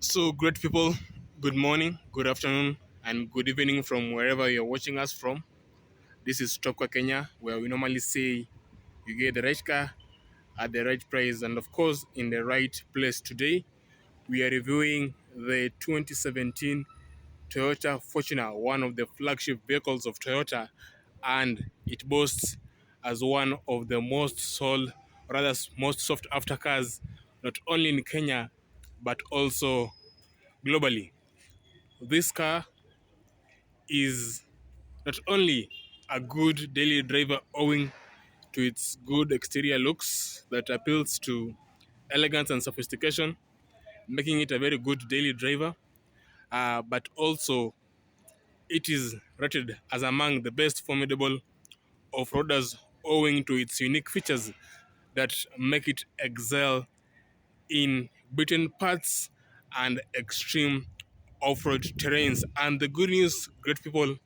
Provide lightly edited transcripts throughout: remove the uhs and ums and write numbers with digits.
So, great people, good morning, good afternoon, and good evening from wherever you're watching us from. This is Topcar Kenya, where we normally say you get the right car at the right price and, of course, in the right place. Today, we are reviewing the 2017 Toyota Fortuner, one of the flagship vehicles of Toyota, and it boasts as one of the most sold, rather most sought after cars, not only in Kenya but also globally. This car is not only a good daily driver owing to its good exterior looks that appeals to elegance and sophistication, making it a very good daily driver, but also it is rated as among the best formidable off-roaders owing to its unique features that make it excel in beaten paths and extreme off-road terrains. And the good news, great people,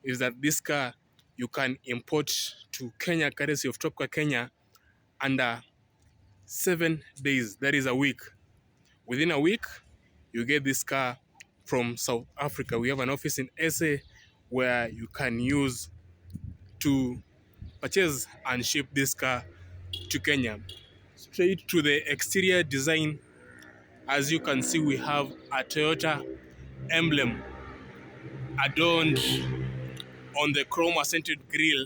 is that this car you can import to Kenya courtesy of Topcar Kenya under 7 days. That is a week. Within a week, you get this car from South Africa. We have an office in SA where you can use to purchase and ship this car to Kenya. Straight to the exterior design, as you can see, we have a Toyota emblem adorned on the chrome accented grille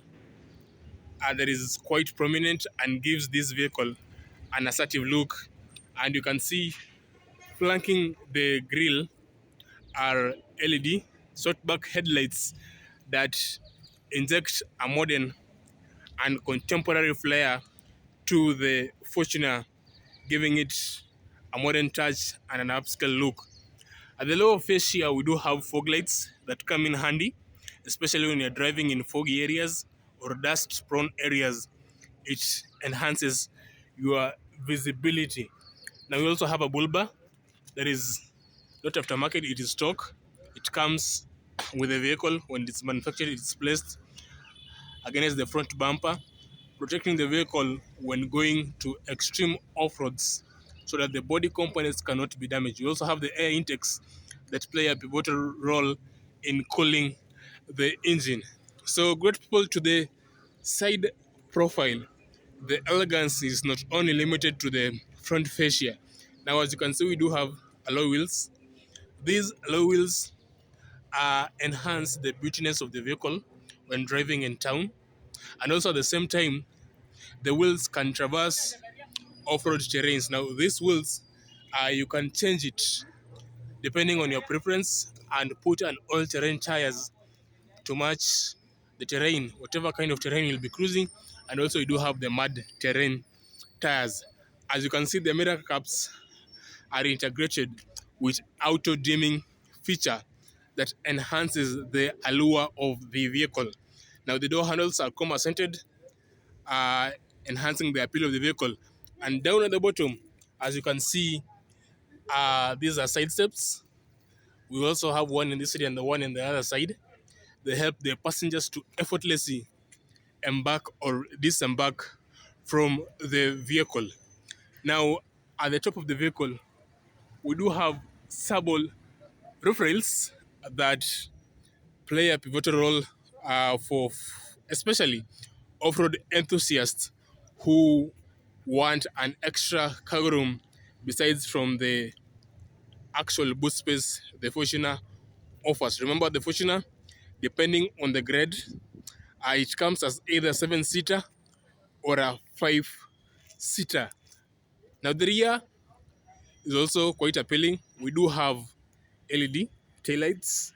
that is quite prominent and gives this vehicle an assertive look. And you can see flanking the grille are LED shortback headlights that inject a modern and contemporary flair to the Fortuner, giving it a modern touch and an upscale look. At the lower fascia, we do have fog lights that come in handy, especially when you're driving in foggy areas or dust-prone areas. It enhances your visibility. Now we also have a bull bar that is not aftermarket, it is stock. It comes with the vehicle when it's manufactured, it's placed against the front bumper, protecting the vehicle when going to extreme off-roads so that the body components cannot be damaged. You also have the air intakes that play a pivotal role in cooling the engine. So great people, to the side profile, the elegance is not only limited to the front fascia. Now, as you can see, we do have alloy wheels. These alloy wheels enhance the beautiness of the vehicle when driving in town, and also at the same time the wheels can traverse off-road terrains. Now these wheels, you can change it depending on your preference and put an all-terrain tires to match the terrain, whatever kind of terrain you'll be cruising. And also you do have the mud terrain tires. As you can see, the mirror caps are integrated with auto dimming feature that enhances the allure of the vehicle. Now the door handles are chrome accented, uh, enhancing the appeal of the vehicle. And down at the bottom, as you can see, these are side steps. We also have one in this side and the one in the other side. They help the passengers to effortlessly embark or disembark from the vehicle. Now, at the top of the vehicle, we do have sable roof rails that play a pivotal role for especially off-road enthusiasts who want an extra cargo room besides from the actual boot space the Fortuner offers. Remember, the Fortuner, depending on the grade, it comes as either 7-seater or a 5-seater. Now the rear is also quite appealing. We do have LED taillights.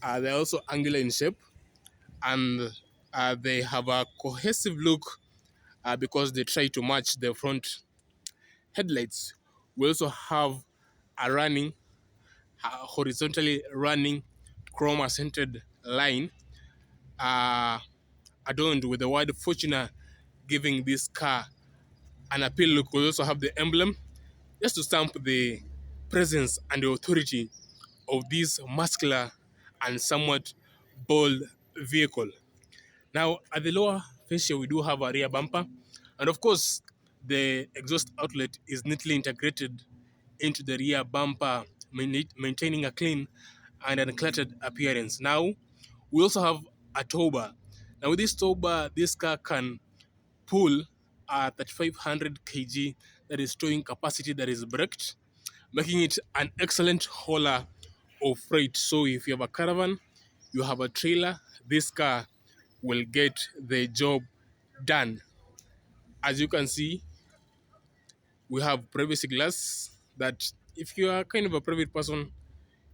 They're also angular in shape, and they have a cohesive look because they try to match the front headlights. We also have a horizontally running chrome accented line uh, adorned with the word Fortuner, giving this car an appeal look. We also have the emblem just to stamp the presence and the authority of this muscular and somewhat bold vehicle. Now, at the lower fascia, we do have a rear bumper. And of course, the exhaust outlet is neatly integrated into the rear bumper maintaining a clean and uncluttered appearance. Now, we also have a tow bar. Now, with this tow bar, this car can pull a 3500 kg, that is towing capacity, that is braked, making it an excellent hauler of freight. So if you have a caravan, you have a trailer, this car will get the job done. As you can see, we have privacy glass that if you are kind of a private person,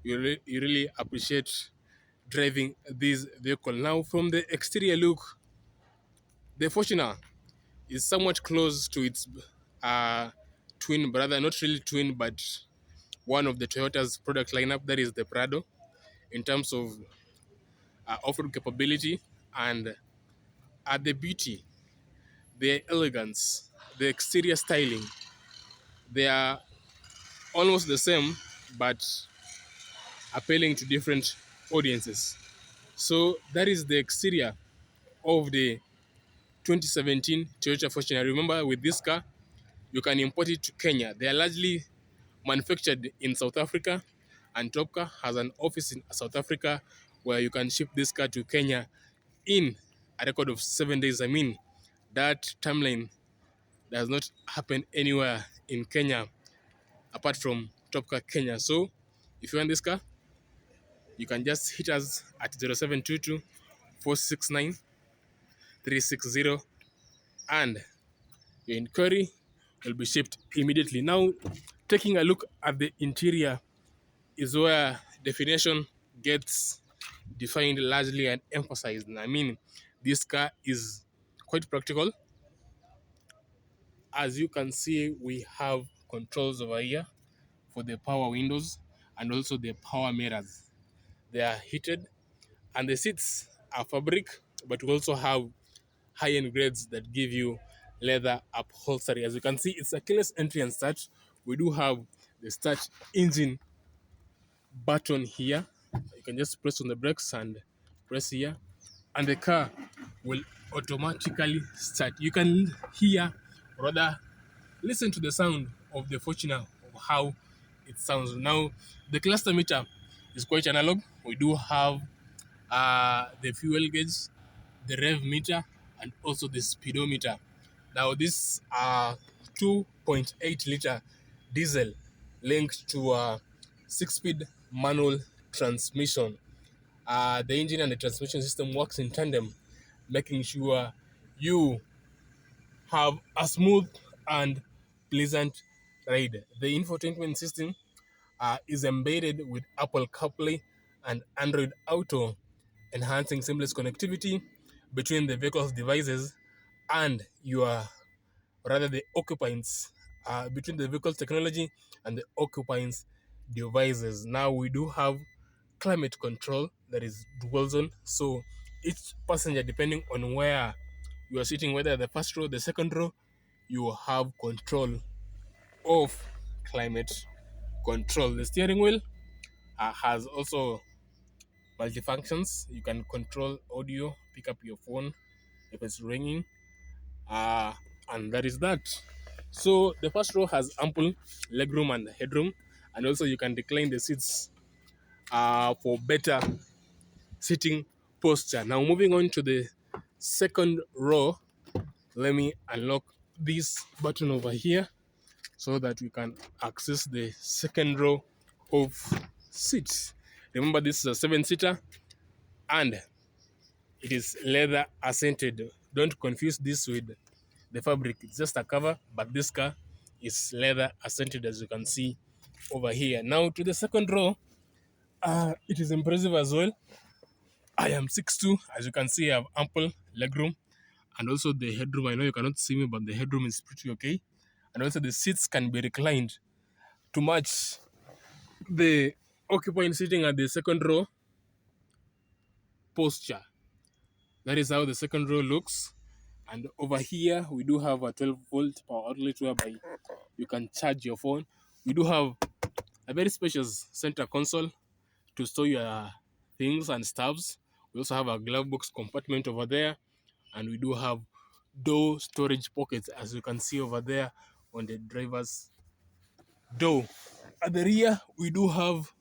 you really appreciate driving this vehicle. Now, from the exterior look, the Fortuner is somewhat close to its twin brother, not really twin, but one of the Toyota's product lineup, that is the Prado, in terms of off-road capability and the beauty, the elegance, the exterior styling. They are almost the same, but appealing to different audiences. So that is the exterior of the 2017 Toyota Fortuner. Remember, with this car, you can import it to Kenya. They are largely manufactured in South Africa, and Topcar has an office in South Africa where you can ship this car to Kenya in a record of 7 days. I mean, that timeline does not happen anywhere in Kenya apart from Topcar Kenya. So, if you want this car, you can just hit us at 0722 469 360, and your inquiry will be shipped immediately. Now, taking a look at the interior is where definition gets defined largely and emphasized. I mean, this car is quite practical. As you can see, we have controls over here for the power windows and also the power mirrors. They are heated, and the seats are fabric, but we also have high-end grades that give you leather upholstery. As you can see, it's a keyless entry and start. We do have the start engine button here. You can just press on the brakes and press here, and the car will automatically start. You can hear, or rather, listen to the sound of the Fortuner, of how it sounds. Now, the cluster meter is quite analog. We do have the fuel gauge, the rev meter, and also the speedometer. Now, this 2.8 liter diesel linked to a 6-speed manual transmission. The engine and the transmission system works in tandem, making sure you have a smooth and pleasant ride. The infotainment system is embedded with Apple CarPlay and Android Auto, enhancing seamless connectivity between the vehicle's devices and your, rather, the occupants, between the vehicle's technology and the occupants' devices. Now, we do have climate control, that is dual zone. So each passenger, depending on where you are sitting, whether the first row, the second row, you have control of climate control. The steering wheel has also multifunctions. You can control audio, pick up your phone if it's ringing, uh, and that is that. So the first row has ample legroom and headroom, and also you can decline the seats for better sitting posture. Now, moving on to the second row, let me unlock this button over here so that we can access the second row of seats. Remember, this is a 7-seater and it is leather accented. Don't confuse this with the fabric. It's just a cover, but this car is leather accented, as you can see over here. Now, to the second row, it is impressive as well. I am 6'2". As you can see, I have ample legroom and also the headroom. I know you cannot see me, but the headroom is pretty okay. And also the seats can be reclined to match the occupant sitting at the second row posture. That is how the second row looks. And over here, we do have a 12-volt power outlet whereby you can charge your phone. We do have a very spacious center console to store your things and stuffs. We also have a glove box compartment over there. And we do have door storage pockets, as you can see over there on the driver's door. At the rear, we do have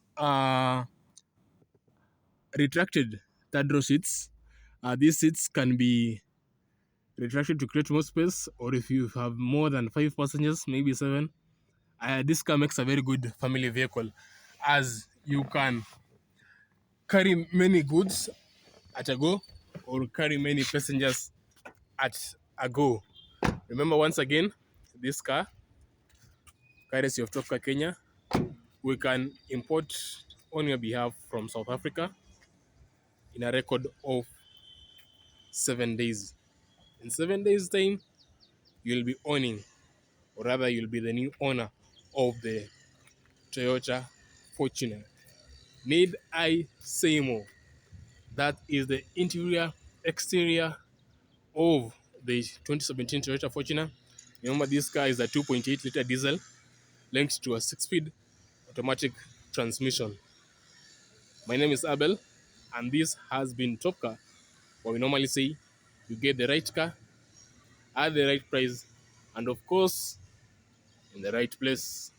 retracted third row seats. These seats can be retracted to create more space, or if you have more than five passengers, maybe seven, this car makes a very good family vehicle, as you can carry many goods at a go or carry many passengers at a go. Remember, once again, this car, courtesy of Topcar Kenya, we can import on your behalf from South Africa in a record of 7 days. In 7 days' time, you'll be owning, or rather, you'll be the new owner of the Toyota Fortuner. Need I say more? That is the interior, exterior of the 2017 Toyota Fortuner. Remember, this car is a 2.8-liter diesel linked to a 6-speed automatic transmission. My name is Abel, and this has been Top Car, where we normally say you get the right car at the right price, and of course, in the right place.